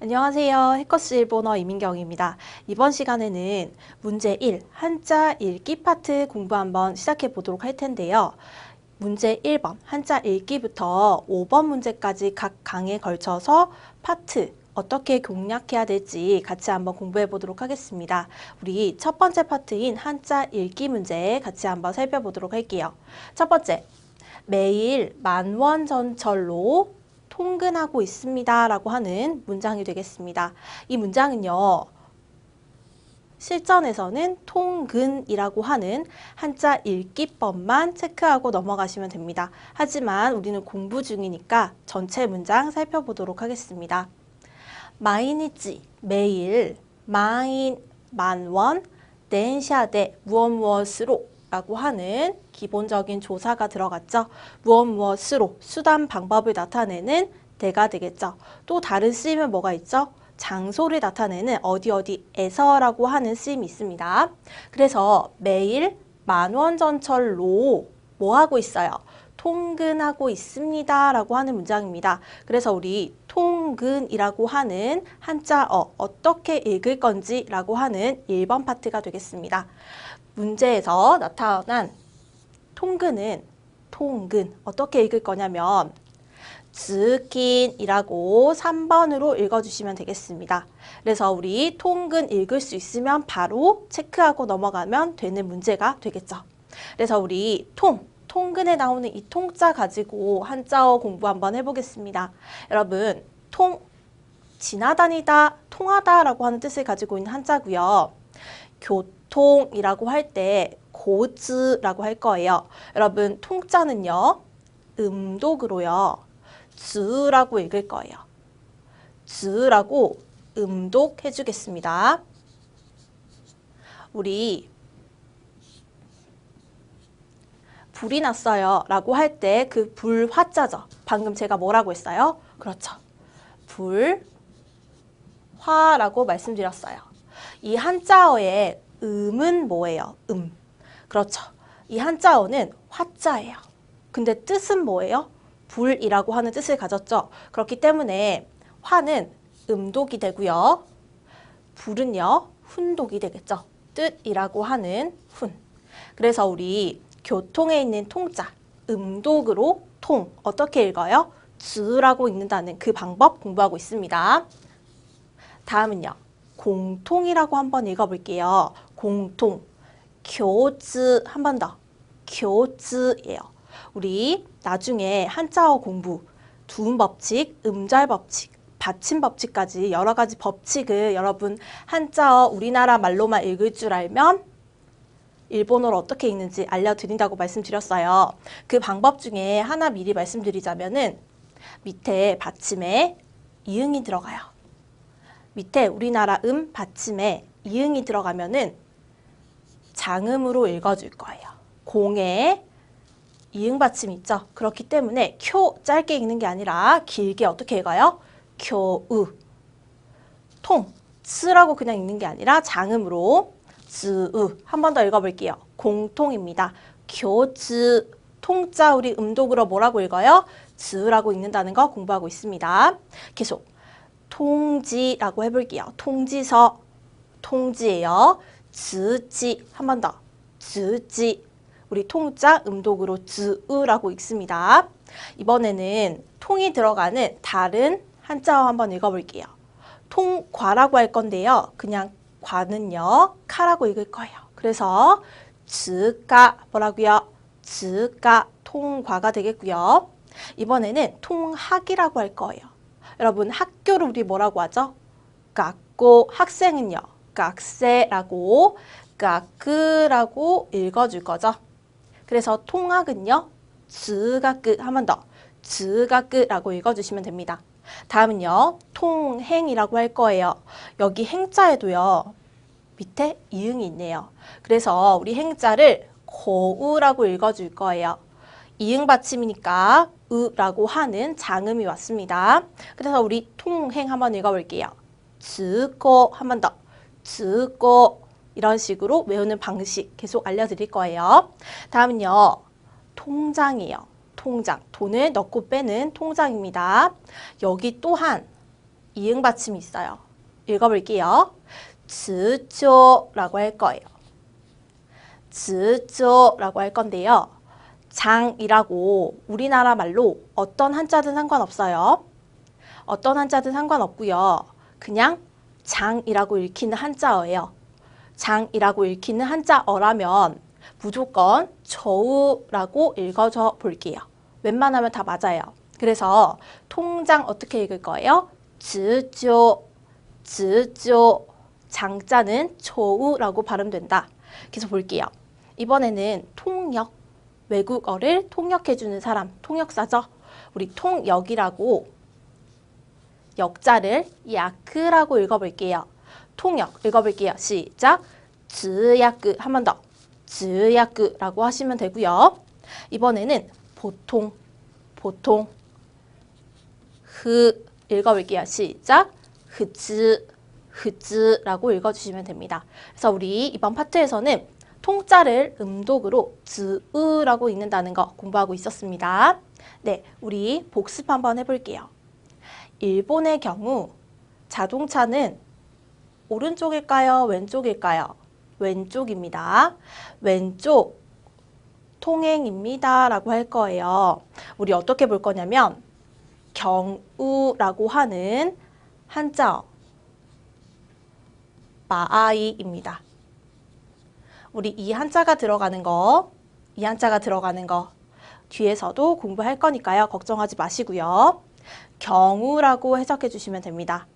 안녕하세요. 해커스 일본어 이민경입니다. 이번 시간에는 문제 1, 한자 읽기 파트 공부 한번 시작해 보도록 할 텐데요. 문제 1번, 한자 읽기부터 5번 문제까지 각 강에 걸쳐서 파트 어떻게 공략해야 될지 같이 한번 공부해 보도록 하겠습니다. 우리 첫 번째 파트인 한자 읽기 문제 같이 한번 살펴보도록 할게요. 첫 번째, 매일 만원전철로 통근하고 있습니다 라고 하는 문장이 되겠습니다. 이 문장은요, 실전에서는 통근이라고 하는 한자 읽기법만 체크하고 넘어가시면 됩니다. 하지만 우리는 공부 중이니까 전체 문장 살펴보도록 하겠습니다. 마이니치, 매일, 만원, 덴샤대, 무엇무엇으로 라고 하는 기본적인 조사가 들어갔죠. 무엇무엇으로, 수단 방법을 나타내는 대가 되겠죠. 또 다른 쓰임은 뭐가 있죠? 장소를 나타내는 어디에서라고 하는 쓰임이 있습니다. 그래서 매일 만원전철로 뭐 하고 있어요? 통근하고 있습니다 라고 하는 문장입니다. 그래서 우리 통근이라고 하는 한자어 어떻게 읽을 건지 라고 하는 1번 파트가 되겠습니다. 문제에서 나타난 통근은 통근 어떻게 읽을 거냐면 즈긴이라고 3번으로 읽어주시면 되겠습니다. 그래서 우리 통근 읽을 수 있으면 바로 체크하고 넘어가면 되는 문제가 되겠죠. 그래서 우리 통근에 나오는 이 통자 가지고 한자어 공부 한번 해보겠습니다. 여러분, 지나다니다, 통하다 라고 하는 뜻을 가지고 있는 한자고요. 교통이라고 할 때 고즈라고 할 거예요. 여러분, 통자는요, 음독으로요, 즈라고 읽을 거예요. 즈라고 음독해 주겠습니다. 우리 불이 났어요 라고 할 때 그 불화자죠. 방금 제가 뭐라고 했어요? 그렇죠. 불화라고 말씀드렸어요. 이 한자어의 음은 뭐예요? 그렇죠. 이 한자어는 화자예요. 근데 뜻은 뭐예요? 불이라고 하는 뜻을 가졌죠. 그렇기 때문에 화는 음독이 되고요. 불은요, 훈독이 되겠죠. 뜻이라고 하는 훈. 그래서 우리 교통에 있는 통자, 음독으로 통, 어떻게 읽어요? 즈라고 읽는다는 그 방법 공부하고 있습니다. 다음은요, 공통이라고 한번 읽어볼게요. 공통, 교즈, 한 번 더, 교즈예요. 우리 나중에 한자어 공부, 두음법칙, 음절법칙, 받침법칙까지 여러 가지 법칙을 여러분 한자어 우리나라 말로만 읽을 줄 알면 일본어로 어떻게 읽는지 알려드린다고 말씀드렸어요. 그 방법 중에 하나 미리 말씀드리자면은 밑에 받침에 이응이 들어가요. 밑에 우리나라 받침에 이응이 들어가면은 장음으로 읽어줄 거예요. 공에 이응 받침 있죠? 그렇기 때문에 짧게 읽는 게 아니라 길게 어떻게 읽어요? 교우. 스라고 그냥 읽는 게 아니라 장음으로 즈우. 한 번 더 읽어볼게요. 공통입니다. 교즈. 통자 우리 음독으로 뭐라고 읽어요? 즈라고 읽는다는 거 공부하고 있습니다. 계속 통지라고 해볼게요. 통지서. 통지예요. 즈지. 한 번 더. 즈지. 우리 통자 음독으로 즈우라고 읽습니다. 이번에는 통이 들어가는 다른 한자어 한번 읽어볼게요. 통과라고 할 건데요. 그냥 과는요, 카라고 읽을 거예요. 그래서 즈가 뭐라고요? 즈가 통과가 되겠고요. 이번에는 통학이라고 할 거예요. 여러분, 학교를 우리 뭐라고 하죠? 깎고, 학생은요, 깍세라고, 깍크라고 읽어줄 거죠. 그래서 통학은요, 즈가끄, 한 번 더, 즈가끄라고 읽어주시면 됩니다. 다음은요, 통행이라고 할 거예요. 여기 행자에도요, 밑에 이응이 있네요. 그래서 우리 행자를 고우라고 읽어줄 거예요. 이응 받침이니까 으라고 하는 장음이 왔습니다. 그래서 우리 통행 한번 읽어볼게요. 즈고, 한 번 더, 즈고. 이런 식으로 외우는 방식 계속 알려드릴 거예요. 다음은요, 통장이에요. 통장, 돈을 넣고 빼는 통장입니다. 여기 또한 이응 받침이 있어요. 읽어볼게요. 直조라고 할 거예요. 直조라고 할 건데요. 장이라고 우리나라 말로 어떤 한자든 상관없어요. 어떤 한자든 상관없고요. 그냥 장이라고 읽히는 한자어예요. 장이라고 읽히는 한자어라면 무조건 저우라고 읽어줘 볼게요. 웬만하면 다 맞아요. 그래서 통장 어떻게 읽을 거예요? 直조直조 장자는 저우라고 발음된다. 그래서 볼게요. 이번에는 통역, 외국어를 통역해주는 사람, 통역사죠. 우리 통역이라고 역자를 야크라고 읽어볼게요. 통역 읽어볼게요. 시작. 直야크 한 번 더. 直야크라고 하시면 되고요. 이번에는 보통 흐 읽어볼게요. 시작. 흐즈라고 읽어주시면 됩니다. 그래서 우리 이번 파트에서는 통자를 음독으로 즈으라고 읽는다는 거 공부하고 있었습니다. 네, 우리 복습 한번 해볼게요. 일본의 경우 자동차는 오른쪽일까요? 왼쪽일까요? 왼쪽입니다. 왼쪽 통행입니다 라고 할 거예요. 우리 어떻게 볼 거냐면 경우라고 하는 한자어 마아이입니다. 우리 이 한자가 들어가는 거, 이 한자가 들어가는 거 뒤에서도 공부할 거니까요. 걱정하지 마시고요. 경우라고 해석해 주시면 됩니다.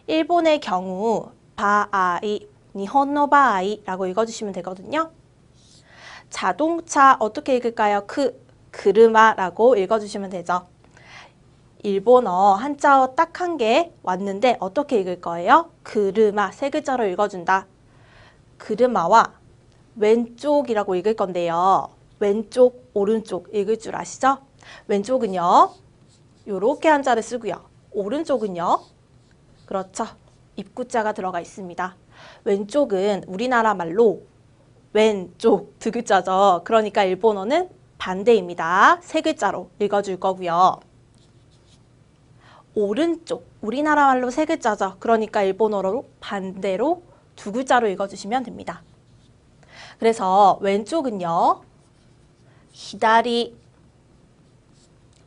일본의 경우 바아이, 니혼노 바아이라고 읽어주시면 되거든요. 자동차 어떻게 읽을까요? 그르마라고 읽어주시면 되죠. 일본어 한자어 딱 한 개 왔는데 어떻게 읽을 거예요? 그르마 세 글자로 읽어준다. 그르마와 왼쪽이라고 읽을 건데요. 왼쪽, 오른쪽 읽을 줄 아시죠? 왼쪽은요. 요렇게 한자를 쓰고요. 오른쪽은요. 그렇죠. 입구자가 들어가 있습니다. 왼쪽은 우리나라 말로 왼쪽 두 글자죠. 그러니까 일본어는 반대입니다. 세 글자로 읽어줄 거고요. 오른쪽, 우리나라 말로 세 글자죠. 그러니까 일본어로 반대로 두 글자로 읽어주시면 됩니다. 그래서 왼쪽은요. 히다리,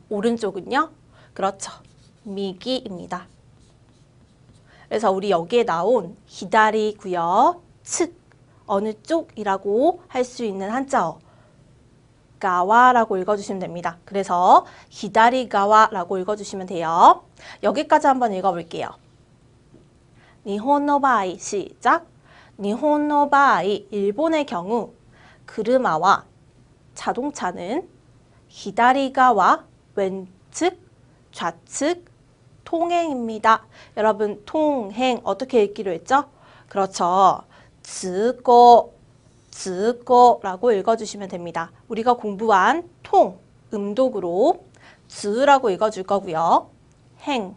오른쪽은요. 그렇죠. 미기입니다. 그래서 우리 여기에 나온 히다리고요. 측, 어느 쪽이라고 할 수 있는 한자어 가와라고 읽어주시면 됩니다. 그래서 히다리가와라고 읽어주시면 돼요. 여기까지 한번 읽어볼게요. 니혼노 바이 시작. 니혼노 바이 일본의 경우 그르마와 자동차는 히다리가와 왼측, 좌측 통행입니다. 여러분 통행 어떻게 읽기로 했죠? 그렇죠. 즈고라고 읽어주시면 됩니다. 우리가 공부한 통, 음독으로 즈라고 읽어줄 거고요. 행,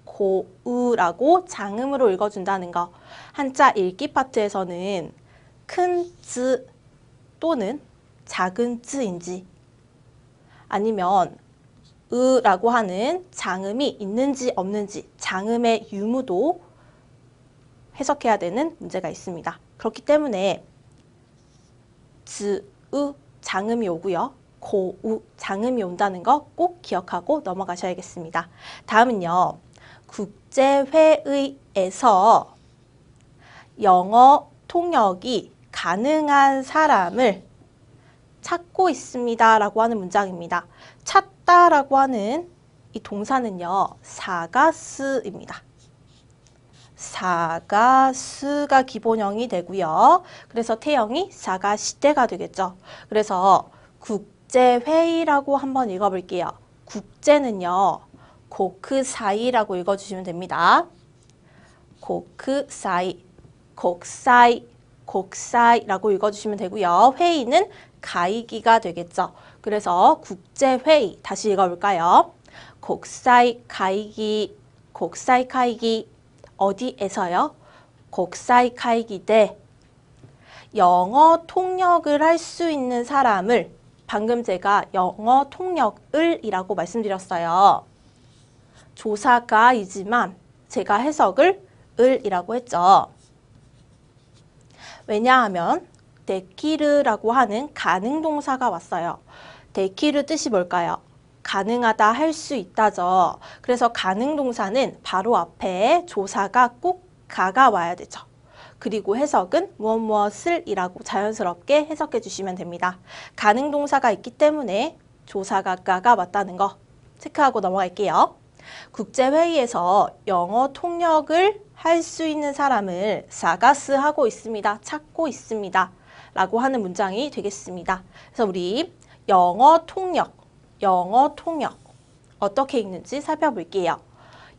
고으라고 장음으로 읽어준다는 거. 한자 읽기 파트에서는 큰 즈 또는 작은 즈인지 아니면 으라고 하는 장음이 있는지 없는지 장음의 유무도 해석해야 되는 문제가 있습니다. 그렇기 때문에 즈, 으 장음이 오고요. 고, 우 장음이 온다는 거 꼭 기억하고 넘어가셔야겠습니다. 다음은요. 국제회의에서 영어 통역이 가능한 사람을 찾고 있습니다 라고 하는 문장입니다. 찾다라고 하는 이 동사는요. 사가스입니다. 사가스가 기본형이 되고요. 그래서 태형이 사가시대가 되겠죠. 그래서 국제회의라고 한번 읽어볼게요. 국제는요. 고크사이라고 읽어주시면 됩니다. 고크사이, 곡사이라고 읽어주시면 되고요. 회의는 가이기가 되겠죠. 그래서 국제회의 다시 읽어볼까요? 곡사이 가이기, 곡사이 가이기 어디에서요? 곡사이 가이기 대 영어 통역을 할 수 있는 사람을 방금 제가 영어 통역을 이라고 말씀드렸어요. 조사가이지만 제가 해석을 을이라고 했죠. 왜냐하면 데키르라고 하는 가능 동사가 왔어요. 데키르 뜻이 뭘까요? 가능하다, 할 수 있다죠. 그래서 가능 동사는 바로 앞에 조사가 꼭 가가 와야 되죠. 그리고 해석은 무엇 무엇을 이라고 자연스럽게 해석해 주시면 됩니다. 가능 동사가 있기 때문에 조사가 가가 맞다는 거 체크하고 넘어갈게요. 국제회의에서 영어 통역을 할 수 있는 사람을 사가스하고 있습니다. 찾고 있습니다. 라고 하는 문장이 되겠습니다. 그래서 우리 영어 통역 어떻게 읽는지 살펴볼게요.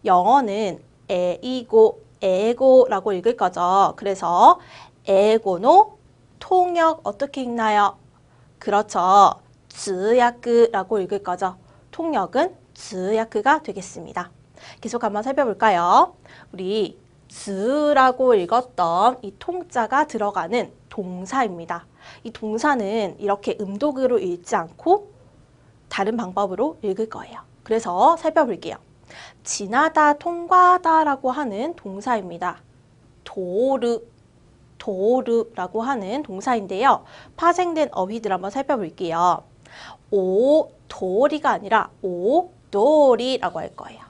영어는 에이고, 에고라고 읽을 거죠. 그래서 에고노 통역 어떻게 읽나요? 그렇죠. 즈야크라고 읽을 거죠. 통역은 즈야크가 되겠습니다. 계속 한번 살펴볼까요? 우리 즈라고 읽었던 이 통자가 들어가는 동사입니다. 이 동사는 이렇게 음독으로 읽지 않고 다른 방법으로 읽을 거예요. 그래서 살펴볼게요. 지나다, 통과하다라고 하는 동사입니다. 도르라고 하는 동사인데요. 파생된 어휘들 한번 살펴볼게요. 오도리가 아니라 오도리라고 할 거예요.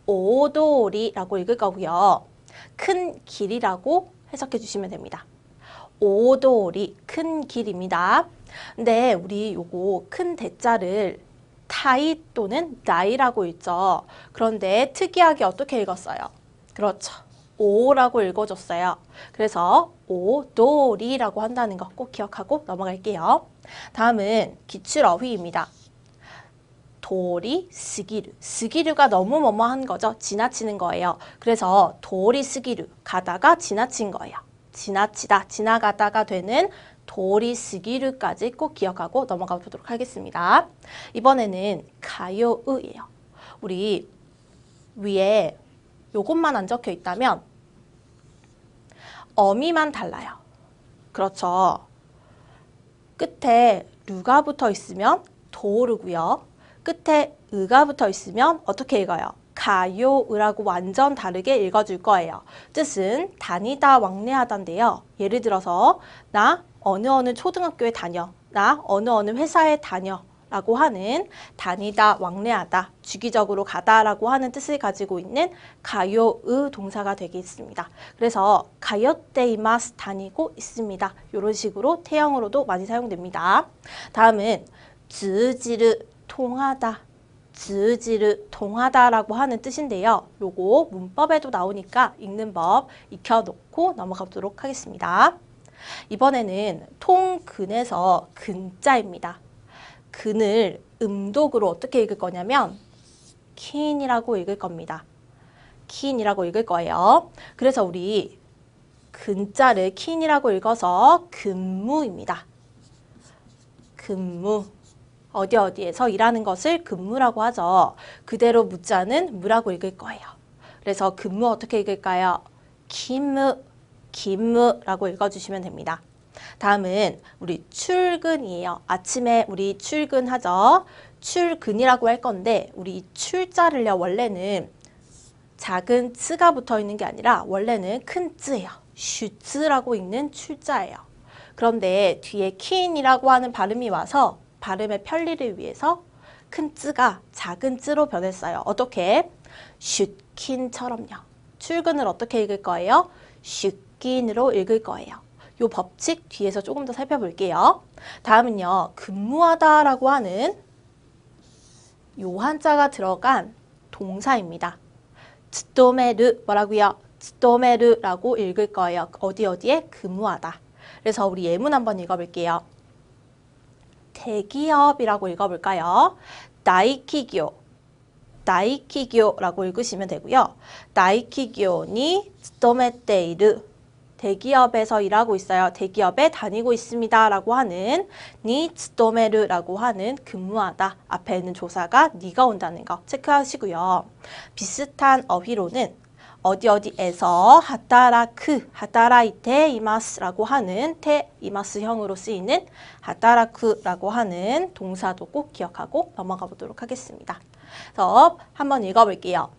오도리라고 읽을 거고요. 큰 길이라고 해석해 주시면 됩니다. 오도리, 큰 길입니다. 근데 우리 요거 큰 대자를 타이 또는 나이라고 읽죠. 그런데 특이하게 어떻게 읽었어요? 그렇죠. 오라고 읽어줬어요. 그래서 오도리라고 한다는 거 꼭 기억하고 넘어갈게요. 다음은 기출어휘입니다. 도리 스기르. 스기르가 너무 뭐뭐한 거죠. 지나치는 거예요. 그래서 도리 스기르. 가다가 지나친 거예요. 지나치다, 지나가다가 되는 도리 스기르까지 꼭 기억하고 넘어가 보도록 하겠습니다. 이번에는 가요의예요. 우리 위에 요것만 안 적혀 있다면 어미만 달라요. 그렇죠. 끝에 루가 붙어 있으면 도르고요. 끝에 의가 붙어 있으면 어떻게 읽어요? 가요의라고 완전 다르게 읽어줄 거예요. 뜻은 다니다 왕래하다인데요. 예를 들어서 나 어느 초등학교에 다녀. 나 어느 회사에 다녀. 라고 하는 다니다 왕래하다, 주기적으로 가다라고 하는 뜻을 가지고 있는 가요의 동사가 되겠습니다. 그래서 가요테이마스 다니고 있습니다. 이런 식으로 태형으로도 많이 사용됩니다. 다음은 즈지르 통하다, 즈지르 통하다라고 하는 뜻인데요. 요거 문법에도 나오니까 읽는 법 익혀놓고 넘어가도록 하겠습니다. 이번에는 통근에서 근자입니다. 근을 음독으로 어떻게 읽을 거냐면 킨이라고 읽을 겁니다. 킨이라고 읽을 거예요. 그래서 우리 근자를 킨이라고 읽어서 근무입니다. 근무. 어디에서 일하는 것을 근무라고 하죠. 그대로 묻자는 무라고 읽을 거예요. 그래서 근무 어떻게 읽을까요? 김무라고 읽어주시면 됩니다. 다음은 우리 출근이에요. 아침에 우리 출근하죠. 출근이라고 할 건데 우리 이 출자를요. 원래는 작은 츠가 붙어 있는 게 아니라 원래는 큰 쯔예요. 슈츠라고 읽는 출자예요. 그런데 뒤에 킨이라고 하는 발음이 와서 발음의 편리를 위해서 큰 쯔가 작은 쯔로 변했어요. 어떻게? 슈킨처럼요. 출근을 어떻게 읽을 거예요? 슈킨으로 읽을 거예요. 요 법칙 뒤에서 조금 더 살펴볼게요. 다음은요. 근무하다라고 하는 요 한자가 들어간 동사입니다. 츠토메르 뭐라고요? 츠토메르라고 읽을 거예요. 어디에? 근무하다. 그래서 우리 예문 한번 읽어볼게요. 대기업이라고 읽어볼까요? 다이키교라고 읽으시면 되고요. 다이키교니 츠토메테이르 대기업에서 일하고 있어요. 대기업에 다니고 있습니다. 라고 하는 니 츠토메르라고 하는 근무하다. 앞에 있는 조사가 니가 온다는 거 체크하시고요. 비슷한 어휘로는 어디에서 하타라이테 이마스라고 하는 테 이마스형으로 쓰이는 하타라쿠라고 하는 동사도 꼭 기억하고 넘어가 보도록 하겠습니다. 그래서 한번 읽어볼게요.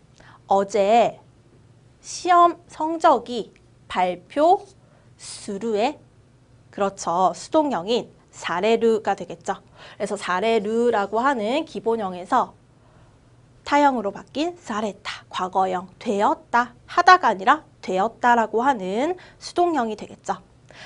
어제 시험 성적이 발표 수루에 그렇죠. 수동형인 사레루가 되겠죠. 그래서 사레루라고 하는 기본형에서 타형으로 바뀐 사레타, 과거형, 되었다, 하다가 아니라 되었다라고 하는 수동형이 되겠죠.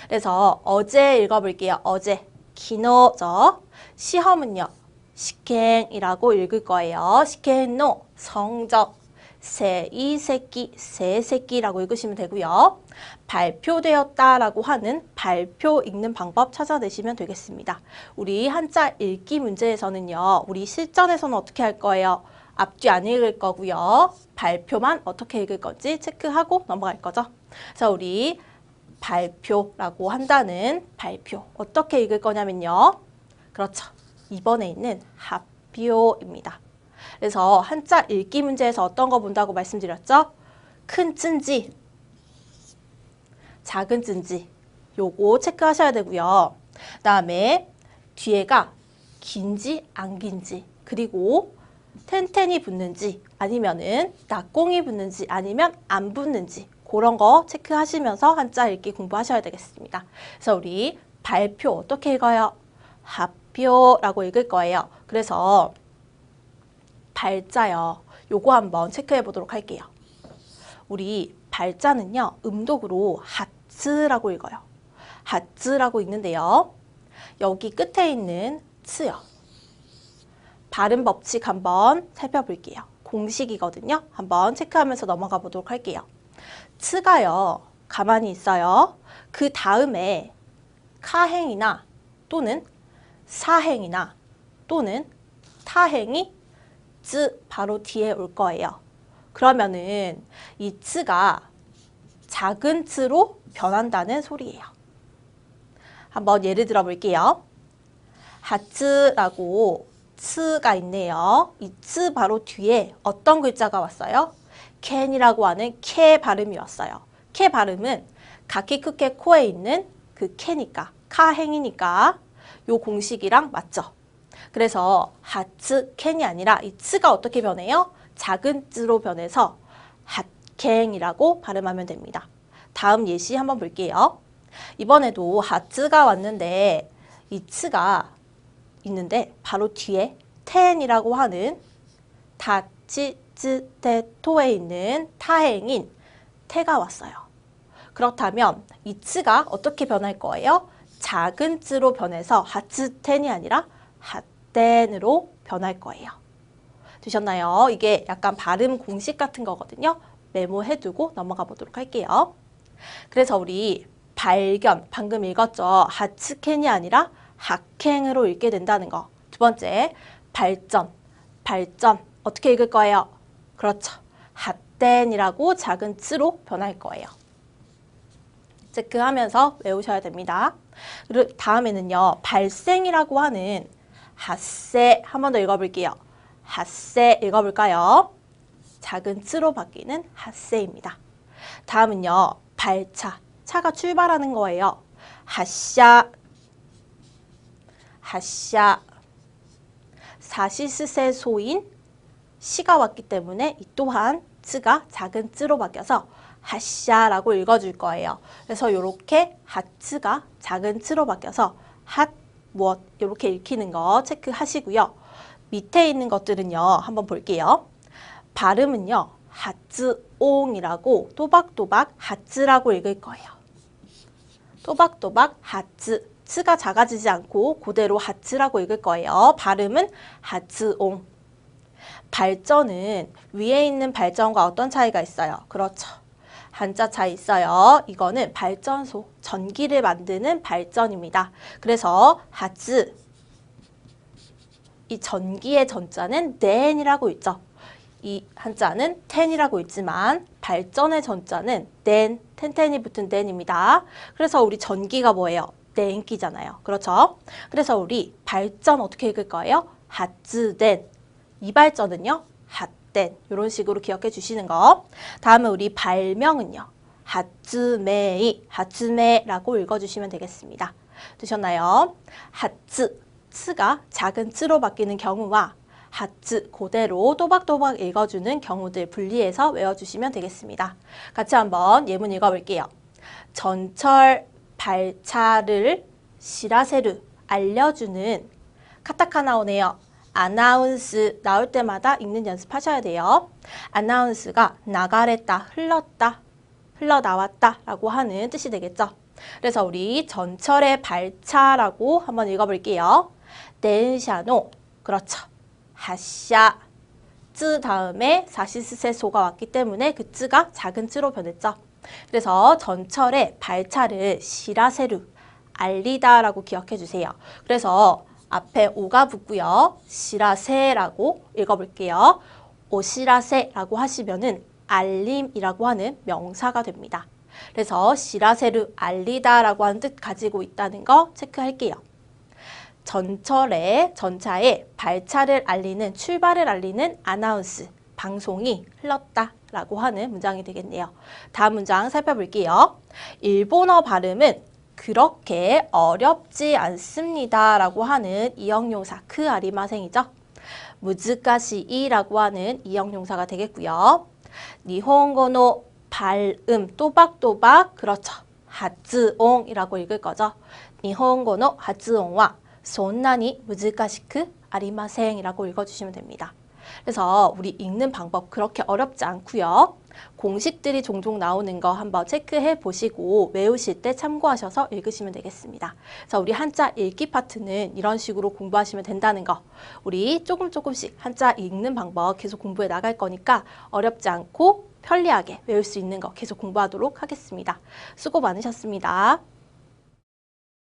그래서 어제 읽어볼게요. 어제, 기노죠. 시험은요, 시켄이라고 읽을 거예요. 시켄노, 성적, 세이새끼, 세새끼라고 읽으시면 되고요. 발표되었다라고 하는 발표 읽는 방법 찾아내시면 되겠습니다. 우리 한자 읽기 문제에서는요. 우리 실전에서는 어떻게 할 거예요? 앞뒤 안 읽을 거고요. 발표만 어떻게 읽을 건지 체크하고 넘어갈 거죠. 그래서 우리 발표라고 한다는 발표 어떻게 읽을 거냐면요. 그렇죠. 이번에 있는 합표입니다. 그래서 한자 읽기 문제에서 어떤 거 본다고 말씀드렸죠? 큰 찐지, 작은 찐지 요거 체크하셔야 되고요. 그다음에 뒤에가 긴지 안 긴지 그리고 텐텐이 붙는지 아니면은 낙공이 붙는지 아니면 안 붙는지 그런 거 체크하시면서 한자 읽기 공부하셔야 되겠습니다. 그래서 우리 발표 어떻게 읽어요? 합표라고 읽을 거예요. 그래서 발자요. 요거 한번 체크해 보도록 할게요. 우리 발자는요. 음독으로 하츠라고 읽어요. 하츠라고 읽는데요. 여기 끝에 있는 츠요. 발음 법칙 한번 살펴볼게요. 공식이거든요. 한번 체크하면서 넘어가 보도록 할게요. 츠가요. 가만히 있어요. 그 다음에 카행이나 또는 사행이나 또는 타행이 쯔 바로 뒤에 올 거예요. 그러면은 이 쯔가 작은 쯔로 변한다는 소리예요. 한번 예를 들어 볼게요. 하츠라고 츠가 있네요. 이 츠 바로 뒤에 어떤 글자가 왔어요? 캔이라고 하는 캐 발음이 왔어요. 캐 발음은 가키크케 코에 있는 그 캐니까 카행이니까 요 공식이랑 맞죠? 그래서 하츠 캔이 아니라 이 츠가 어떻게 변해요? 작은 쯔로 변해서 핫캥이라고 발음하면 됩니다. 다음 예시 한번 볼게요. 이번에도 하츠가 왔는데 이 츠가 있는데 바로 뒤에 텐이라고 하는 다치츠테토에 있는 타행인 태가 왔어요. 그렇다면 이 츠가 어떻게 변할 거예요? 작은 쯔로 변해서 하츠텐이 아니라 핫텐으로 변할 거예요. 되셨나요? 이게 약간 발음 공식 같은 거거든요. 메모해두고 넘어가 보도록 할게요. 그래서 우리 발견, 방금 읽었죠? 하츠켄이 아니라 학행으로 읽게 된다는 거. 두 번째, 발전. 발전 어떻게 읽을 거예요? 그렇죠. 핫텐이라고 작은 쯔로 변할 거예요. 체크하면서 외우셔야 됩니다. 그리고 다음에는요. 발생이라고 하는 핫세 한 번 더 읽어볼게요. 핫세 읽어볼까요? 작은 쯔로 바뀌는 핫세입니다. 다음은요. 발차. 차가 출발하는 거예요. 핫샤. 핫샤. 사시스세소인 시가 왔기 때문에 이 또한 쯔가 작은 쯔로 바뀌어서 핫샤라고 읽어줄 거예요. 그래서 이렇게 핫츠가 작은 츠로 바뀌어서 핫 무엇 이렇게 읽히는 거 체크하시고요. 밑에 있는 것들은요. 한번 볼게요. 발음은요. 하츠옹이라고 또박또박 하츠라고 읽을 거예요. 또박또박 하츠. 츠가 작아지지 않고 그대로 하츠라고 읽을 거예요. 발음은 하츠옹. 발전은 위에 있는 발전과 어떤 차이가 있어요? 그렇죠. 한자 차이 있어요. 이거는 발전소, 전기를 만드는 발전입니다. 그래서 하츠, 이 전기의 전자는 넨이라고 있죠. 이 한자는 텐이라고 있지만 발전의 전자는 넨, 텐텐이 붙은 넨입니다. 그래서 우리 전기가 뭐예요? 넨기잖아요. 그렇죠? 그래서 우리 발전 어떻게 읽을 거예요? 하츠덴. 이 발전은요? 핫덴. 이런 식으로 기억해 주시는 거. 다음에 우리 발명은요? 하츠메이, 하츠메라고 읽어주시면 되겠습니다. 되셨나요? 하츠, 츠가 작은 츠로 바뀌는 경우와 하츠 그대로 또박또박 읽어주는 경우들 분리해서 외워주시면 되겠습니다. 같이 한번 예문 읽어볼게요. 전철 발차를 시라세루 알려주는 카타카나 오네요. 아나운스 나올 때마다 읽는 연습하셔야 돼요. 아나운스가 나가랬다, 흘렀다, 흘러나왔다 라고 하는 뜻이 되겠죠. 그래서 우리 전철의 발차라고 한번 읽어볼게요. 덴샤노 그렇죠. 하샤 쯔 다음에 사시스세소가 왔기 때문에 그 쯔가 작은 쯔로 변했죠. 그래서 전철의 발차를 시라세루 알리다라고 기억해 주세요. 그래서 앞에 오가 붙고요. 시라세라고 읽어볼게요. 오시라세라고 하시면은 알림이라고 하는 명사가 됩니다. 그래서 시라세를 알리다라고 하는 뜻 가지고 있다는 거 체크할게요. 전차에 발차를 알리는, 출발을 알리는 아나운스, 방송이 흘렀다라고 하는 문장이 되겠네요. 다음 문장 살펴볼게요. 일본어 발음은 그렇게 어렵지 않습니다 라고 하는 이형용사 그 아리마생이죠. 무즈카시이라고 하는 이형용사가 되겠고요. 니혼고노 발음 또박또박 그렇죠. 하츠옹이라고 읽을 거죠. 니혼고노 하츠옹와 손나니 무즈카시크 아리마생이라고 읽어주시면 됩니다. 그래서 우리 읽는 방법 그렇게 어렵지 않고요. 공식들이 종종 나오는 거 한번 체크해 보시고 외우실 때 참고하셔서 읽으시면 되겠습니다. 그래서 우리 한자 읽기 파트는 이런 식으로 공부하시면 된다는 거. 우리 조금씩 한자 읽는 방법 계속 공부해 나갈 거니까 어렵지 않고 편리하게 외울 수 있는 거 계속 공부하도록 하겠습니다. 수고 많으셨습니다.